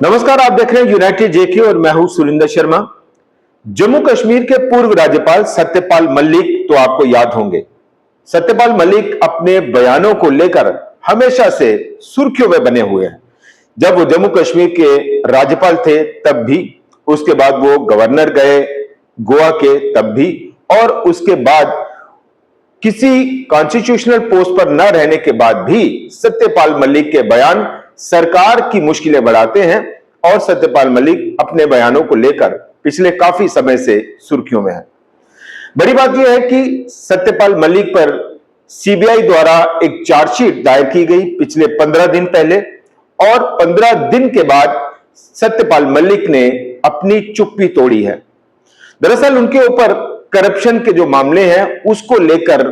नमस्कार, आप देख रहे हैं यूनाइटेड जेके और मैं हूं सुरिंदर शर्मा। जम्मू कश्मीर के पूर्व राज्यपाल सत्यपाल मलिक तो आपको याद होंगे। सत्यपाल मलिक अपने बयानों को लेकर हमेशा से सुर्खियों में बने हुए हैं। जब वो जम्मू कश्मीर के राज्यपाल थे तब भी, उसके बाद वो गवर्नर गए गोवा के तब भी, और उसके बाद किसी कॉन्स्टिट्यूशनल पोस्ट पर न रहने के बाद भी सत्यपाल मलिक के बयान सरकार की मुश्किलें बढ़ाते हैं और सत्यपाल मलिक अपने बयानों को लेकर पिछले काफी समय से सुर्खियों में है। बड़ी बात यह है कि सत्यपाल मलिक पर सीबीआई द्वारा एक चार्जशीट दायर की गई पिछले 15 दिन पहले, और 15 दिन के बाद सत्यपाल मलिक ने अपनी चुप्पी तोड़ी है। दरअसल उनके ऊपर करप्शन के जो मामले हैं उसको लेकर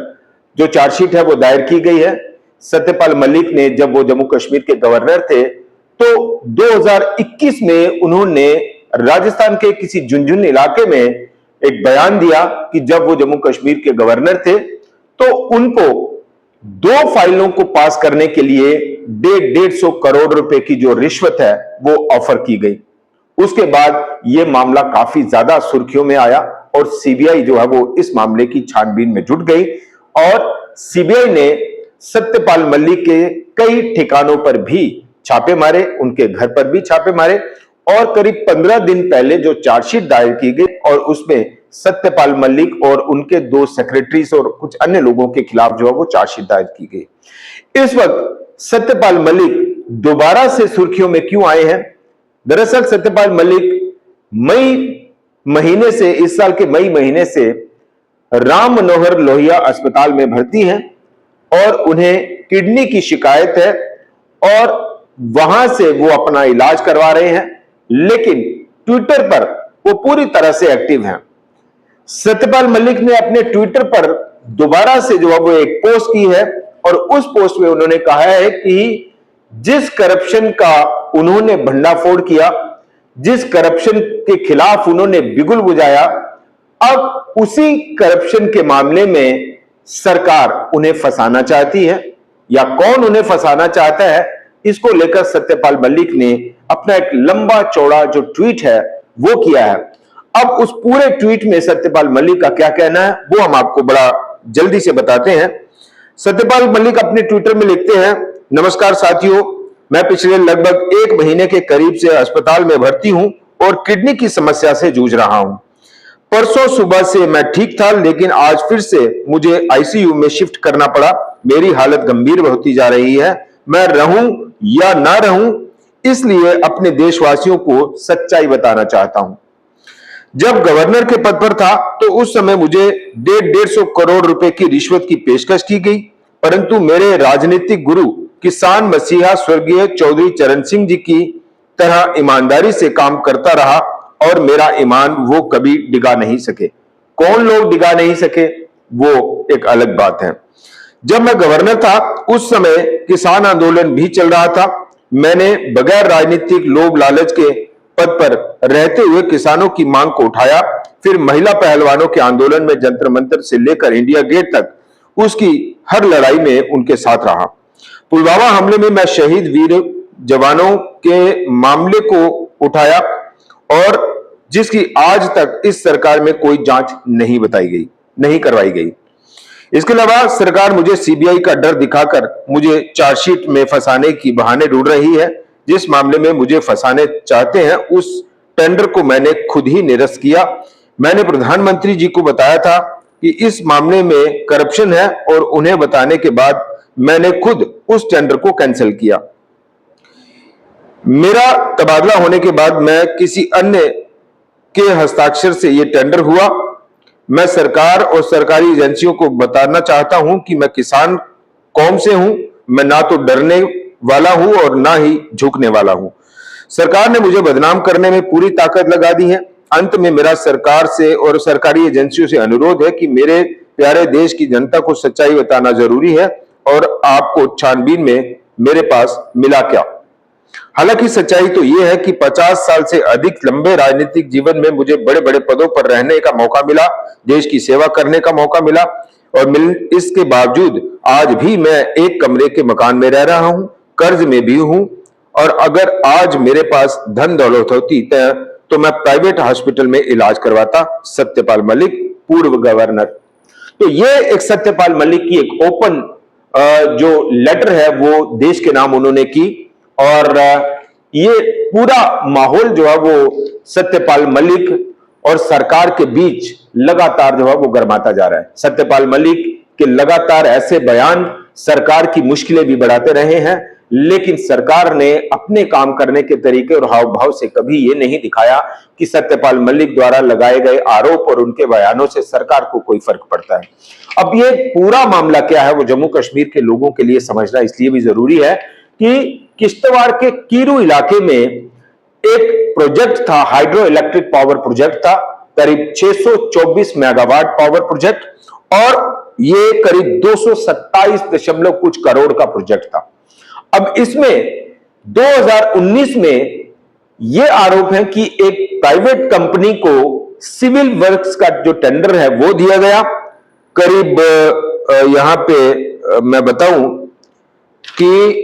जो चार्जशीट है वो दायर की गई है। सत्यपाल मलिक ने, जब वो जम्मू कश्मीर के गवर्नर थे, तो 2021 में उन्होंने राजस्थान के किसी झुंझुनू इलाके में एक बयान दिया कि जब वो जम्मू कश्मीर के गवर्नर थे तो उनको 2 फाइलों को पास करने के लिए 150 करोड़ रुपए की जो रिश्वत है वो ऑफर की गई। उसके बाद यह मामला काफी ज्यादा सुर्खियों में आया और सीबीआई जो है वो इस मामले की छानबीन में जुट गई और सीबीआई ने सत्यपाल मलिक के कई ठिकानों पर भी छापे मारे, उनके घर पर भी छापे मारे, और करीब 15 दिन पहले जो चार्जशीट दायर की गई और उसमें सत्यपाल मलिक और उनके 2 सेक्रेटरीज और कुछ अन्य लोगों के खिलाफ जो है वो चार्जशीट दायर की गई। इस वक्त सत्यपाल मलिक दोबारा से सुर्खियों में क्यों आए हैं? दरअसल सत्यपाल मलिक इस साल के मई महीने से राम मनोहर लोहिया अस्पताल में भर्ती हैं और उन्हें किडनी की शिकायत है और वहां से वो अपना इलाज करवा रहे हैं, लेकिन ट्विटर पर वो पूरी तरह से एक्टिव हैं। सत्यपाल मलिक ने अपने ट्विटर पर दोबारा से जो है वो एक पोस्ट की है और उस पोस्ट में उन्होंने कहा है कि जिस करप्शन का उन्होंने भंडाफोड़ किया, जिस करप्शन के खिलाफ उन्होंने बिगुल बुझाया, अब उसी करप्शन के मामले में सरकार उन्हें फंसाना चाहती है, या कौन उन्हें फंसाना चाहता है, इसको लेकर सत्यपाल मलिक ने अपना एक लंबा चौड़ा जो ट्वीट है वो किया है। अब उस पूरे ट्वीट में सत्यपाल मलिक का क्या कहना है वो हम आपको बड़ा जल्दी से बताते हैं। सत्यपाल मलिक अपने ट्विटर में लिखते हैं, नमस्कार साथियों, मैं पिछले लगभग 1 महीने के करीब से अस्पताल में भर्ती हूं और किडनी की समस्या से जूझ रहा हूं। परसों सुबह से मैं ठीक था, लेकिन आज फिर से मुझे आईसीयू में शिफ्ट करना पड़ा। मेरी हालत गंभीर होती जा रही है। मैं रहूं या ना रहूं, इसलिए अपने देशवासियों को सच्चाई बताना चाहता हूं। जब गवर्नर के पद पर था तो उस समय मुझे 150 करोड़ रुपए की रिश्वत की पेशकश की गई, परंतु मेरे राजनीतिक गुरु किसान मसीहा स्वर्गीय चौधरी चरण सिंह जी की तरह ईमानदारी से काम करता रहा और मेरा ईमान वो कभी डिगा नहीं सके। कौन लोग डिगा नहीं सके वो एक अलग बात है। जब मैं गवर्नर था उस समय किसान आंदोलन भी चल रहा था। मैंने बगैर राजनीतिक लोभ लालच के पद पर रहते हुए किसानों की मांग को उठाया, फिर महिला पहलवानों के आंदोलन में जंतर मंतर से लेकर इंडिया गेट तक उसकी हर लड़ाई में उनके साथ रहा। पुलवामा हमले में मैं शहीद वीर जवानों के मामले को उठाया और जिसकी आज तक इस सरकार में कोई जांच नहीं करवाई गई। इसके अलावा सरकार मुझे सीबीआई का डर दिखाकर मुझे चार्जशीट में फंसाने की बहाने ढूंढ रही है। जिस मामले में मुझे फंसाने चाहते हैं उस टेंडर को मैंने खुद ही निरस्त किया। मैंने प्रधानमंत्री जी को बताया था कि इस मामले में करप्शन है और उन्हें बताने के बाद मैंने खुद उस टेंडर को कैंसिल किया। मेरा तबादला होने के बाद मैं किसी अन्य के हस्ताक्षर से यह टेंडर हुआ। मैं सरकार और सरकारी एजेंसियों को बताना चाहता हूं कि मैं किसान कौम से हूं। मैं ना तो डरने वाला हूं और ना ही झुकने वाला हूं। सरकार ने मुझे बदनाम करने में पूरी ताकत लगा दी है। अंत में मेरा सरकार से और सरकारी एजेंसियों से अनुरोध है कि मेरे प्यारे देश की जनता को सच्चाई बताना जरूरी है और आपको छानबीन में मेरे पास मिला क्या। हालांकि सच्चाई तो यह है कि 50 साल से अधिक लंबे राजनीतिक जीवन में मुझे बड़े बड़े पदों पर रहने का मौका मिला, देश की सेवा करने का मौका मिला, और इसके बावजूद आज भी मैं एक कमरे के मकान में रह रहा हूं, कर्ज में भी हूं और अगर आज मेरे पास धन दौलत होती तो मैं प्राइवेट हॉस्पिटल में इलाज करवाता। सत्यपाल मलिक, पूर्व गवर्नर। तो ये एक सत्यपाल मलिक की एक ओपन जो लेटर है वो देश के नाम उन्होंने की, और ये पूरा माहौल जो है वो सत्यपाल मलिक और सरकार के बीच लगातार जो है वो गर्माता जा रहा है। सत्यपाल मलिक के लगातार ऐसे बयान सरकार की मुश्किलें भी बढ़ाते रहे हैं, लेकिन सरकार ने अपने काम करने के तरीके और हाव भाव से कभी ये नहीं दिखाया कि सत्यपाल मलिक द्वारा लगाए गए आरोप और उनके बयानों से सरकार को कोई फर्क पड़ता है। अब ये पूरा मामला क्या है वो जम्मू कश्मीर के लोगों के लिए समझना इसलिए भी जरूरी है कि किश्तवाड़ के कीरू इलाके में एक प्रोजेक्ट था, हाइड्रो इलेक्ट्रिक पावर प्रोजेक्ट था, करीब 624 मेगावाट पावर प्रोजेक्ट, और ये करीब 227 कुछ करोड़ का प्रोजेक्ट था। अब इसमें 2019 में यह आरोप है कि एक प्राइवेट कंपनी को सिविल वर्क्स का जो टेंडर है वो दिया गया, करीब यहां पे मैं बताऊं कि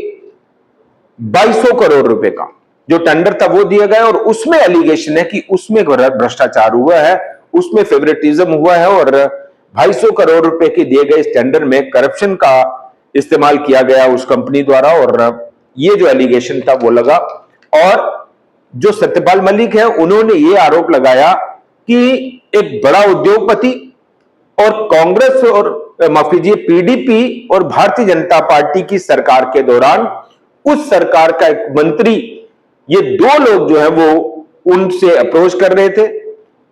2200 करोड़ रुपए का जो टेंडर था वो दिया गया, और उसमें एलिगेशन है कि उसमें भ्रष्टाचार हुआ है, उसमें फेवरेटिज्म हुआ है, और 250 करोड़ रुपए के दिए गए इस टेंडर में करप्शन का इस्तेमाल किया गया उस कंपनी द्वारा, और ये जो एलिगेशन था वो लगा। और जो सत्यपाल मलिक है उन्होंने ये आरोप लगाया कि एक बड़ा उद्योगपति और कांग्रेस और माफ कीजिए पीडीपी और भारतीय जनता पार्टी की सरकार के दौरान उस सरकार का एक मंत्री, ये दो लोग जो है वो उनसे अप्रोच कर रहे थे,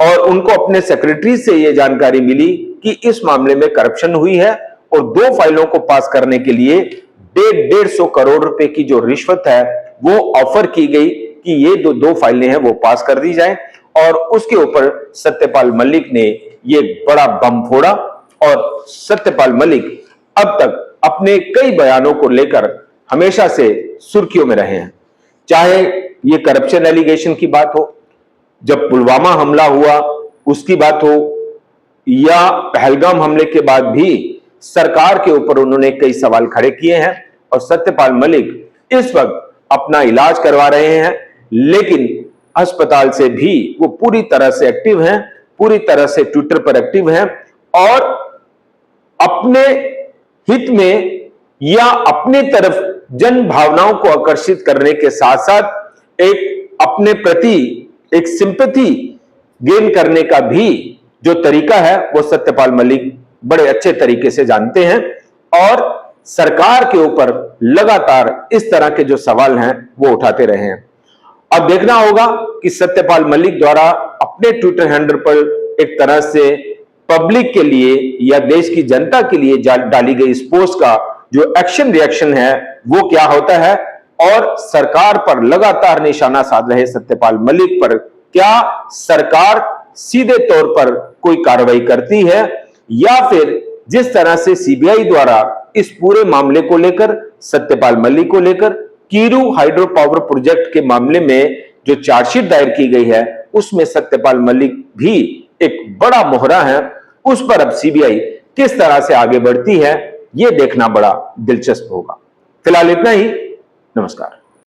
और उनको अपने सेक्रेटरी से यह जानकारी मिली कि इस मामले में करप्शन हुई है, और 2 फाइलों को पास करने के लिए 150 करोड़ रुपए की जो रिश्वत है वो ऑफर की गई कि ये जो 2 फाइलें हैं वो पास कर दी जाएं, और उसके ऊपर सत्यपाल मलिक ने ये बड़ा बम फोड़ा। और सत्यपाल मलिक अब तक अपने कई बयानों को लेकर हमेशा से सुर्खियों में रहे हैं, चाहे ये करप्शन एलिगेशन की बात हो, जब पुलवामा हमला हुआ उसकी बात हो, या पहलगाम हमले के बाद भी सरकार के ऊपर उन्होंने कई सवाल खड़े किए हैं। और सत्यपाल मलिक इस वक्त अपना इलाज करवा रहे हैं, लेकिन अस्पताल से भी वो पूरी तरह से एक्टिव हैं, पूरी तरह से ट्विटर पर एक्टिव हैं, और अपने हित में या अपने तरफ जन भावनाओं को आकर्षित करने के साथ साथ एक अपने प्रति एक सिंपैथी गेन करने का भी जो तरीका है वो सत्यपाल मलिक बड़े अच्छे तरीके से जानते हैं, और सरकार के ऊपर लगातार इस तरह के जो सवाल हैं वो उठाते रहे हैं। अब देखना होगा कि सत्यपाल मलिक द्वारा अपने ट्विटर हैंडल पर एक तरह से पब्लिक के लिए या देश की जनता के लिए डाली गई इस पोस्ट का जो एक्शन रिएक्शन है वो क्या होता है, और सरकार पर लगातार निशाना साध रहे सत्यपाल मलिक पर क्या सरकार सीधे तौर पर कोई कार्रवाई करती है, या फिर जिस तरह से सीबीआई द्वारा इस पूरे मामले को लेकर, सत्यपाल मलिक को लेकर, कीरू हाइड्रो पावर प्रोजेक्ट के मामले में जो चार्जशीट दायर की गई है उसमें सत्यपाल मलिक भी एक बड़ा मोहरा है, उस पर अब सीबीआई किस तरह से आगे बढ़ती है यह देखना बड़ा दिलचस्प होगा। फिलहाल इतना ही। नमस्कार।